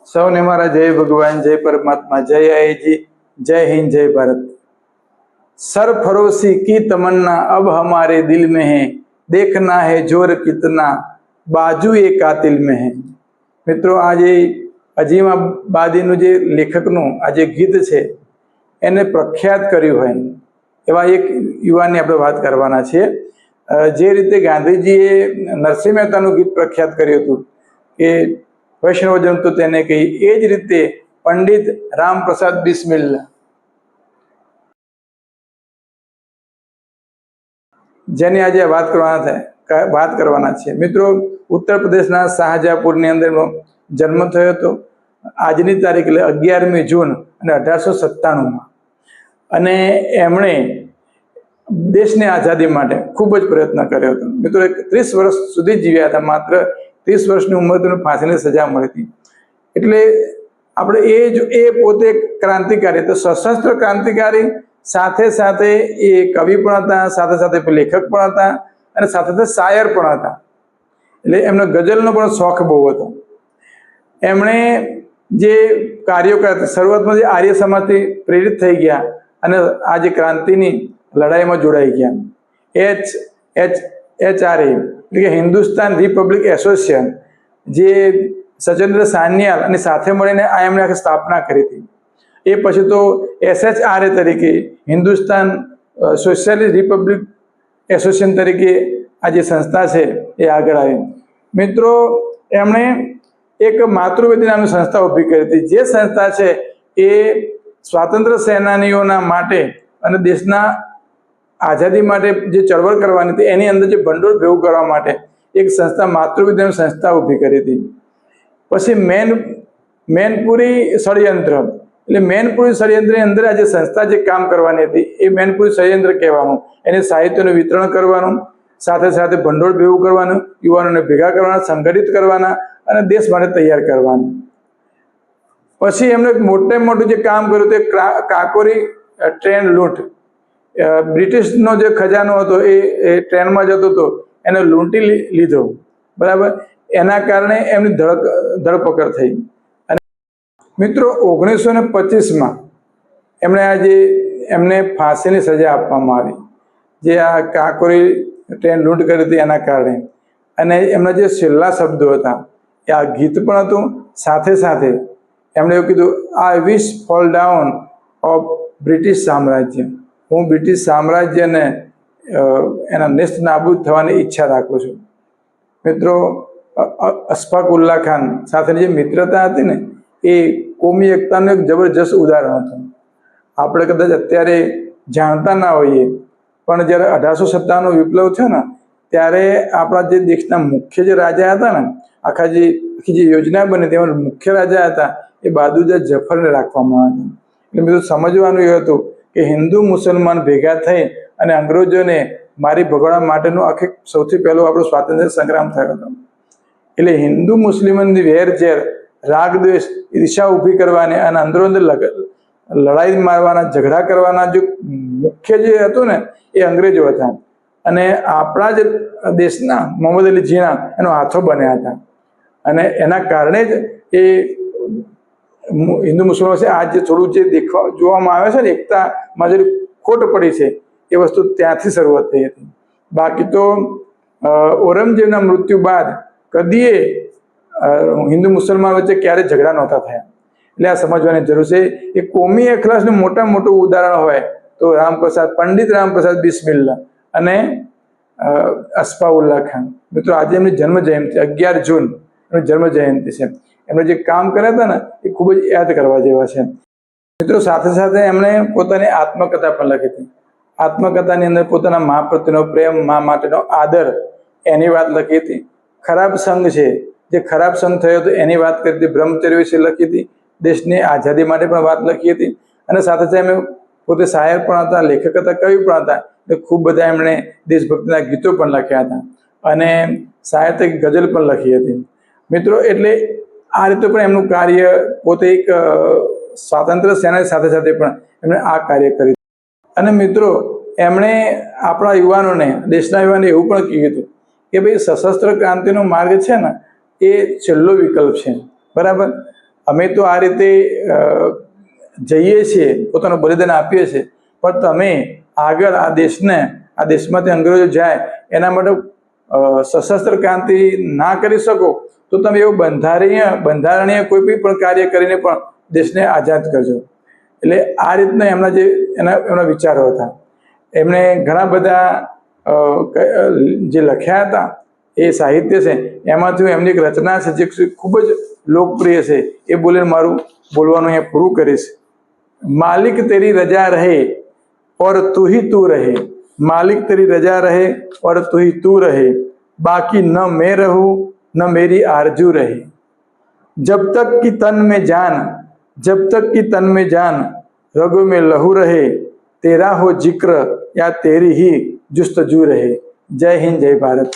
સૌને મારા જય ભગવાન, જય परमात्मा, जय आई जी, जय हिंद, जय भारत। सरफरोशी की तमन्ना अब हमारे दिल में है, देखना है जोर कितना बाजू ये कातिल में है। मित्रों, आज अजीमाबादीનું જે લેખકનું આ જે ગીત છે એને પ્રખ્યાત કર્યું હોય એવા એક યુવાનની આપણે વાત કરવાના છીએ। જે રીતે ગાંધીજીએ નરસિંહ મહેતાનું ગીત પ્રખ્યાત કર્યું હતું કે વૈષ્ણવજન તો તેને કહી, એ જ રીતે પંડિત રામપ્રસાદ બિસ્મિલ્લા જેની આજે વાત કરવાના છે। મિત્રો, ઉત્તર પ્રદેશના શાહજહાંપુરની અંદર જન્મ થયો હતો આજની તારીખ એટલે 11મી જૂન અને 1897માં। અને એમણે દેશની આઝાદી માટે ખૂબ જ પ્રયત્ન કર્યો હતો। મિત્રો, 30 વર્ષ સુધી જીવ્યા હતા। માત્ર 30 વર્ષની ઉંમરે તેને ફાંસીની સજા મળી હતી। એટલે આપણે એ પોતે ક્રાંતિકારી, તો સશસ્ત્ર ક્રાંતિકારી, સાથે સાથે એ કવિ પણ હતા, સાથે સાથે લેખક પણ હતા અને સાથે સાથે શાયર પણ હતા। એટલે એમનો ગઝલનો પણ શોખ બહુ હતો। એમણે જે કાર્યો કર્યા, શરૂઆતમાં જે આર્ય સમાજથી પ્રેરિત થઈ ગયા અને આ જે ક્રાંતિની લડાઈમાં જોડાઈ ગયા। HRA એટલે કે હિન્દુસ્તાન રિપબ્લિક એસોસિએશન, જે સચેન્દ્ર સાન્યાલ અને સાથે મળીને આ એમણે આખી સ્થાપના કરી હતી। એ પછી તો SHRA તરીકે, હિન્દુસ્તાન સોશિયલિસ્ટ રિપબ્લિક એસોસિએશન તરીકે આ જે સંસ્થા છે એ આગળ આવી। મિત્રો, એમણે એક માતૃવેદી નામની સંસ્થા ઊભી કરી હતી। જે સંસ્થા છે એ સ્વાતંત્ર્ય સેનાનીઓના માટે અને દેશના આઝાદી માટે જે ચળવળ કરવાની હતી એની અંદર જે ભંડોળ ભેગું કરવા માટે એક સંસ્થા, માતૃવેદીની સંસ્થા ઊભી કરી હતી। પછી મેનપુરી ષડયંત્ર, એટલે મેનપુરી ષડયંત્રની અંદર આ જે સંસ્થા જે કામ કરવાની હતી એ મેનપુરી ષડયંત્ર કહેવાનું। એને સાહિત્યનું વિતરણ કરવાનું, સાથે સાથે ભંડોળ ભેગું કરવાનું, યુવાનોને ભેગા કરવાના, સંગઠિત કરવાના અને દેશ માટે તૈયાર કરવાનું। પછી એમણે મોટામાં મોટું જે કામ કર્યું તે કાકોરી ટ્રેન લૂંટ, બ્રિટિશનો જે ખજાનો હતો એ ટ્રેનમાં જતો હતો એને લૂંટી લીધો, બરાબર। એના કારણે એમની ધરપકડ થઈ। અને મિત્રો, 1925માં એમને ફાંસીની સજા આપવામાં આવી, જે આ કાકોરી ટ્રેન લૂંટ કરી હતી એના કારણે। અને એમના જે છેલ્લા શબ્દો હતા એ આ ગીત પણ હતું, સાથે સાથે એમણે એવું કીધું, આઈ વિશ ફોલ ડાઉન ઓફ બ્રિટિશ સામ્રાજ્ય, હું બ્રિટિશ સામ્રાજ્યને એના નેસ્ત નાબૂદ થવાની ઈચ્છા રાખું છું। મિત્રો, અશફાક ઉલ્લા ખાન સાથેની જે મિત્રતા હતી ને એ કોમી એકતાનું એક જબરજસ્ત ઉદાહરણ હતું। આપણે કદાચ અત્યારે જાણતા ના હોઈએ, પણ જ્યારે 1857 વિપ્લવ થયો ને ત્યારે આપણા જે દેશના મુખ્ય જે રાજા હતા ને, આખી જે યોજના બની તેમાં મુખ્ય રાજા હતા એ બહાદુર જફરને રાખવામાં આવ્યા હતા। એટલે મિત્રો, સમજવાનું એ હતું કે હિન્દુ મુસલમાન ભેગા થઈ અને અંગ્રેજોને મારી ભગાડવા માટેનું આખે સૌથી પહેલો આપણો સ્વાતંત્ર્ય સંગ્રામ થયો હતો। એટલે હિન્દુ મુસ્લિમની વેરઝેર, રાગ દ્વેષ, ઈર્ષા ઊભી કરવાની અને અંદરો અંદર લડાઈ મારવાના, ઝઘડા કરવાના જે મુખ્ય જે હતું ને એ અંગ્રેજો હતા। અને આપણા જ દેશના મોહમ્મદ અલી જીના એનો હાથો બન્યા હતા। અને એના કારણે જ એ હિન્દુ મુસલમાન છે આ જે થોડું જે જોવામાં આવે છે ને, એકતામાં જે ખોટ પડી છે એ વસ્તુ ત્યાંથી શરૂઆત થઈ હતી। બાકી તો ઔરંગઝેબના મૃત્યુ બાદ કદીએ હિન્દુ મુસલમાન વચ્ચે ક્યારેય ઝઘડા નહોતા થયા। એટલે આ સમજવાની જરૂર છે। એ કોમી અખલાસનું મોટામાં મોટું ઉદાહરણ હોય તો પંડિત રામપ્રસાદ બિસ્મિલ્લા અને અશફાક ઉલ્લા ખાન। મિત્રો, આજે એમની જન્મ જયંતિ 11 જૂન એમની જન્મ જયંતિ છે। એમણે જે કામ કર્યા હતા ને એ ખૂબ જ યાદ કરવા જેવા છે। મિત્રો, સાથે સાથે એમણે પોતાની આત્મકથા પણ લખી હતી। આત્મકથાની અંદર પોતાના મા પ્રત્યેનો પ્રેમ, મા માટેનો આદર એની વાત લખી હતી। ખરાબ સંઘ છે, જે ખરાબ સંઘ થયો હતો એની વાત કરી હતી। બ્રહ્મચર્ય વિશે લખી હતી। દેશની આઝાદી માટે પણ વાત લખી હતી। અને સાથે સાથે એમણે પોતે શાયર પણ હતા, લેખક હતા, કવિ પણ હતા। એટલે ખૂબ બધા એમણે દેશભક્તિના ગીતો પણ લખ્યા હતા અને સાહિત્યિક ગઝલ પણ લખી હતી। મિત્રો, એટલે આ રીતે પણ એમનું કાર્ય, પોતે એક સ્વાતંત્ર્ય સેનાની સાથે સાથે પણ એમણે આ કાર્ય કર્યું। અને મિત્રો, એમણે આપણા યુવાનોને, દેશના યુવાનોને એવું પણ કહ્યું હતું કે ભાઈ, સશસ્ત્ર ક્રાંતિનો માર્ગ છે ને એ છેલ્લો વિકલ્પ છે, બરાબર। અમે તો આ રીતે જઈએ છીએ, પોતાનું બલિદાન આપીએ છીએ, પણ તમે આગળ આ દેશમાંથી અંગ્રેજો જાય એના માટે સશસ્ત્ર ક્રાંતિ ના કરી શકો તો તમે એવું બંધારણીય કોઈ પણ કાર્ય કરીને પણ દેશને આઝાદ કરજો. એટલે આ રીતના એમના વિચારો હતા. એમણે ઘણા બધા જે લખ્યા હતા એ સાહિત્ય છે, એમાંથી એમની એક રચના છે જે ખૂબ જ લોકપ્રિય છે. એ બોલીને મારું બોલવાનું અહીંયા પૂરું કરીશ. માલિક તેરી રજા રહે और तू ही तू रहे, मालिक तेरी रजा रहे और तू ही तू रहे, बाकी न मैं रहूं न मेरी आरजू रहे, जब तक कि तन में जान, जब तक कि तन में जान, रगों में लहू रहे, तेरा हो जिक्र या तेरी ही जुस्तजू रहे. जय हिंद, जय भारत.